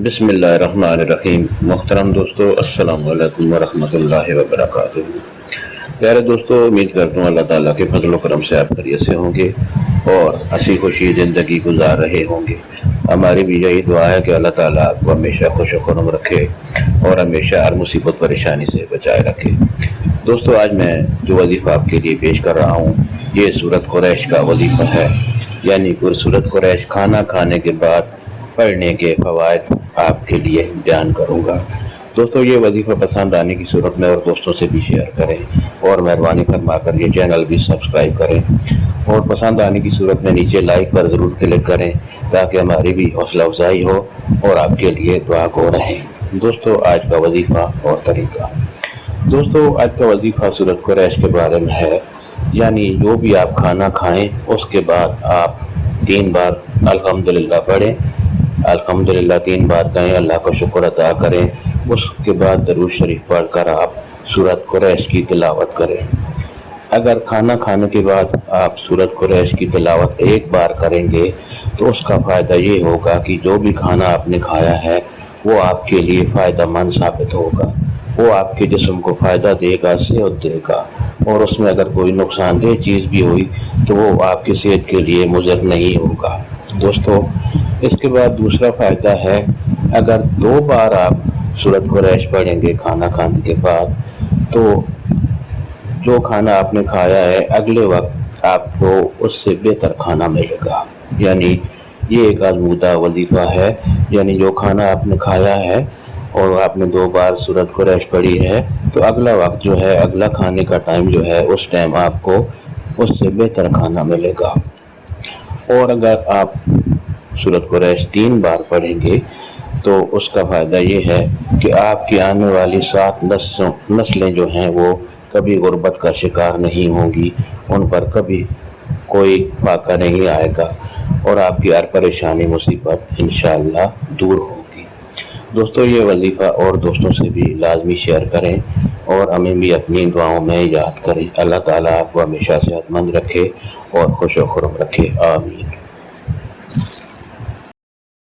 بسم اللہ الرحمن الرحیم۔ محترم دوستو، السلام علیکم ورحمۃ اللہ وبرکاتہ۔ پیارے دوستو، امید کرتا ہوں اللہ تعالیٰ کے فضل و کرم سے آپ خیریت سے ہوں گے اور ہنسی خوشی زندگی گزار رہے ہوں گے۔ ہماری بھی یہی دعا ہے کہ اللہ تعالیٰ آپ کو ہمیشہ خوش و خرم رکھے اور ہمیشہ ہر مصیبت پریشانی سے بچائے رکھے۔ دوستو، آج میں جو وظیفہ آپ کے لیے پیش کر رہا ہوں یہ سورۃ قریش کا وظیفہ ہے، یعنی سورۃ قریش کھانا کھانے کے بعد پڑھنے کے فوائد آپ کے لیے بیان کروں گا۔ دوستو، یہ وظیفہ پسند آنے کی صورت میں اور دوستوں سے بھی شیئر کریں اور مہربانی فرما کر یہ چینل بھی سبسکرائب کریں اور پسند آنے کی صورت میں نیچے لائک پر ضرور کلک کریں تاکہ ہماری بھی حوصلہ افزائی ہو اور آپ کے لیے دعا گو رہیں۔ دوستو، آج کا وظیفہ اور طریقہ۔ دوستو، آج کا وظیفہ سورۃ قریش کے بارے میں ہے، یعنی جو بھی آپ کھانا کھائیں اس کے بعد آپ 3 بار الحمدللہ پڑھیں۔ الحمدللہ 3 بار کہیں، اللہ کا شکر ادا کریں۔ اس کے بعد درود شریف پڑھ کر آپ سورۃ قریش کی تلاوت کریں۔ اگر کھانا کھانے کے بعد آپ سورۃ قریش کی تلاوت 1 بار کریں گے تو اس کا فائدہ یہ ہوگا کہ جو بھی کھانا آپ نے کھایا ہے وہ آپ کے لیے فائدہ مند ثابت ہوگا، وہ آپ کے جسم کو فائدہ دے گا، صحت دے گا، اور اس میں اگر کوئی نقصان دہ چیز بھی ہوئی تو وہ آپ کی صحت کے لیے مضر نہیں ہوگا۔ دوستو، اس کے بعد دوسرا فائدہ ہے، اگر 2 بار آپ سورۃ قریش پڑھیں گے کھانا کھانے کے بعد تو جو کھانا آپ نے کھایا ہے اگلے وقت آپ کو اس سے بہتر کھانا ملے گا۔ یعنی یہ ایک آزمودہ وظیفہ ہے، یعنی جو کھانا آپ نے کھایا ہے اور آپ نے 2 بار سورۃ قریش پڑھی ہے تو اگلا وقت جو ہے، اگلا کھانے کا ٹائم جو ہے، اس ٹائم آپ کو اس سے بہتر کھانا ملے گا۔ اور اگر آپ سورۃ قریش 3 بار پڑھیں گے تو اس کا فائدہ یہ ہے کہ آپ کی آنے والی 7 نسلیں جو ہیں وہ کبھی غربت کا شکار نہیں ہوں گی، ان پر کبھی کوئی فاقہ نہیں آئے گا اور آپ کی ہر پریشانی مصیبت انشاءاللہ دور ہوگی۔ دوستو، یہ وظیفہ اور دوستوں سے بھی لازمی شیئر کریں اور ہمیں بھی اپنی دعاؤں میں یاد کریں۔ اللہ تعالیٰ آپ کو ہمیشہ صحت مند رکھے اور خوش و خرم رکھے، آمین۔